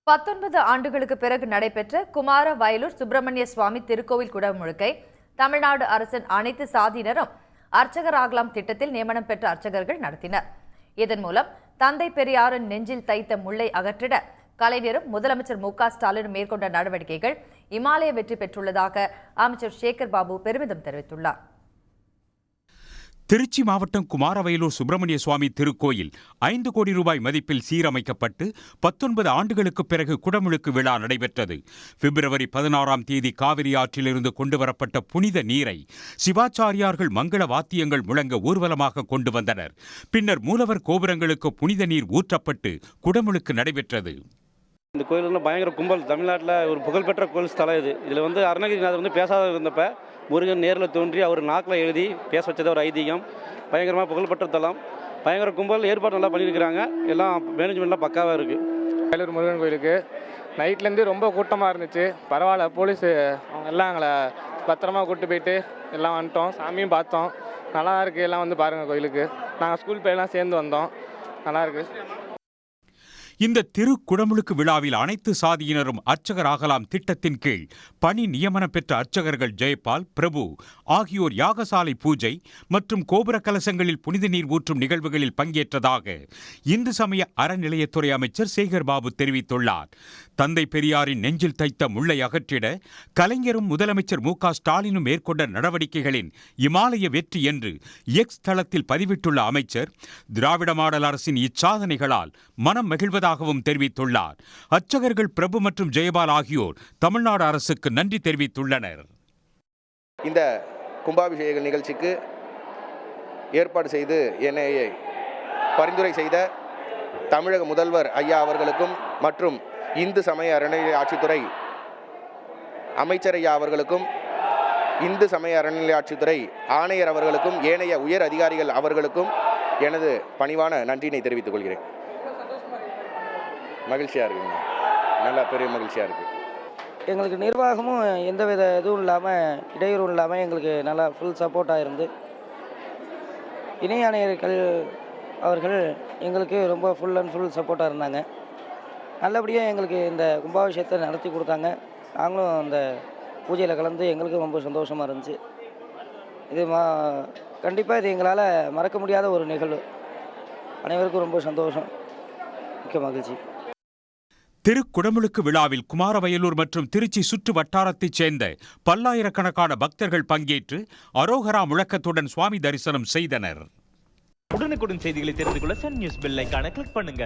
19 ஆண்டுகளுக்கு பிறகு நடைபெற்ற குமார வயலூர் சுப்பிரமணிய சுவாமி திருக்கோவில் குடமுழுக்கை தமிழ்நாடு அரசின் அனைத்து சாதியினரும் அர்ச்சகராகலாம் திட்டத்தில் நியமனம் பெற்ற அர்ச்சகர்கள் நடத்தினர். இதன் மூலம் தந்தை பெரியாரின் நெஞ்சில் தைத்த முள்ளை அகற்றிட கலைஞரும் முதலமைச்சர் மு.க.ஸ்டாலினும் மேற்கொண்ட நடவடிக்கைகள் இமாலய வெற்றி பெற்றுள்ளதாக அமைச்சர் சேகர் பாபு பெருமிதம் தெரிவித்துள்ளார். திருச்சி மாவட்டம் குமாரவயலூர் சுப்பிரமணிய சுவாமி திருக்கோயில் 5 கோடி ரூபாய் மதிப்பில் சீரமைக்கப்பட்டு 19 ஆண்டுகளுக்கு பிறகு குடமுழுக்கு விழா நடைபெற்றது. பிப்ரவரி 16ஆம் தேதி காவிரி ஆற்றிலிருந்து கொண்டுவரப்பட்ட புனித நீரை சிவாச்சாரியார்கள் மங்கள வாத்தியங்கள் முழங்க ஊர்வலமாக கொண்டு வந்தனர். பின்னர் மூலவர் கோபுரங்களுக்கு புனித நீர் ஊற்றப்பட்டு குடமுழுக்கு நடைபெற்றது. இந்த கோயில் பயங்கர கும்பல். தமிழ்நாட்டில் ஒரு புகழ்பெற்ற கோயில் ஸ்தலம் இது. இதில் அருணகிரிநாதர் பேசாத இருந்தப்ப முருகன் நேரில் தோன்றி அவர் நாக்கில் எழுதி பேச வச்சது ஒரு ஐதீகம். பயங்கரமாக புகழ்பெற்ற தலம். பயங்கர கும்பல். ஏற்பாடு நல்லா பண்ணியிருக்கிறாங்க. எல்லாம் மேனேஜ்மெண்ட்லாம் பக்காவாக இருக்குது. வயலூர் முருகன் கோயிலுக்கு நைட்லேருந்து ரொம்ப கூட்டமாக இருந்துச்சு. பரவாயில்ல, போலீஸு அவங்க எல்லாம் எங்களை பத்திரமா கூப்பிட்டு போயிட்டு எல்லாம் வந்துட்டோம். சாமியும் பார்த்தோம். நல்லா இருக்குது. எல்லாம் பாருங்கள் கோயிலுக்கு. நாங்கள் ஸ்கூல் பையெல்லாம் சேர்ந்து வந்தோம். நல்லாயிருக்கு. இந்த திருக்குடமுழுக்கு விழாவில் அனைத்து சாதியினரும் அர்ச்சகராகலாம் திட்டத்தின் கீழ் பணி நியமனம் பெற்ற அர்ச்சகர்கள் ஜெயபால், பிரபு ஆகியோர் யாகசாலை பூஜை மற்றும் கோபுர கலசங்களில் புனித நீர் ஊற்றும் நிகழ்வுகளில் பங்கேற்றதாக இந்து சமய அறநிலையத்துறை அமைச்சர் சேகர் பாபு தெரிவித்துள்ளார். தந்தை பெரியாரின் நெஞ்சில் தைத்த முள்ளை அகற்றிட கலைஞரும் முதலமைச்சர் மு.க.ஸ்டாலினும் மேற்கொண்ட நடவடிக்கைகளின் இமாலய வெற்றி என்று எக்ஸ் தளத்தில் பதிவிட்டுள்ள அமைச்சர் திராவிட மாடல் அரசின் இச்சாதனைகளால் மனம் மகிழ்வதாகவும் தெரிவித்துள்ளார். அர்ச்சகர்கள் பிரபு மற்றும் ஜெயபால் ஆகியோர் தமிழ்நாடு அரசுக்கு நன்றி தெரிவித்துள்ளனர். இந்த கும்பாபிஷேக நிகழ்ச்சிக்கு ஏற்பாடு செய்து என்னை பரிந்துரை செய்த தமிழக முதல்வர் ஐயா அவர்களுக்கும் மற்றும் இந்து சமய அறநிலை ஆட்சித்துறை அமைச்சர் ஐயா அவர்களுக்கும் இந்து சமய அறநிலை ஆட்சித்துறை ஆணையர் அவர்களுக்கும் ஏனைய உயர் அதிகாரிகள் அவர்களுக்கும் எனது பணிவான நன்றியினை தெரிவித்துக் கொள்கிறேன். மகிழ்ச்சியாக இருக்குங்க. நல்லா பெரிய மகிழ்ச்சியாக இருக்குது. எங்களுக்கு நிர்வாகமும் எந்தவித இதுவும் இல்லாமல், இடையூறும் இல்லாமல் எங்களுக்கு நல்லா ஃபுல் சப்போர்ட்டாக இருந்து இணை ஆணையர்கள் அவர்கள் எங்களுக்கு ரொம்ப ஃபுல் அண்ட் ஃபுல் சப்போர்ட்டாக இருந்தாங்க. நல்லபடியாக எங்களுக்கு இந்த கும்பாபிஷேகத்தை நடத்தி கொடுத்தாங்க. நாங்களும் அந்த பூஜையில் கலந்து எங்களுக்கும் ரொம்ப சந்தோஷமாக இருந்துச்சு. இது கண்டிப்பாக இது எங்களால் மறக்க முடியாத ஒரு நிகழ்வு. அனைவருக்கும் ரொம்ப சந்தோஷம், மிக்க மகிழ்ச்சி. திருக்குடமுழுக்கு விழாவில் குமாரவயலூர் மற்றும் திருச்சி சுற்று வட்டாரத்தைச் சேர்ந்த பல்லாயிரக்கணக்கான பக்தர்கள் பங்கேற்று அரோகரா முழக்கத்துடன் சுவாமி தரிசனம் செய்தனர். உடனுக்குடன் செய்திகளை தெரிந்து கொள்ள சன் நியூஸ் பெல் ஐகானை கிளிக் பண்ணுங்க.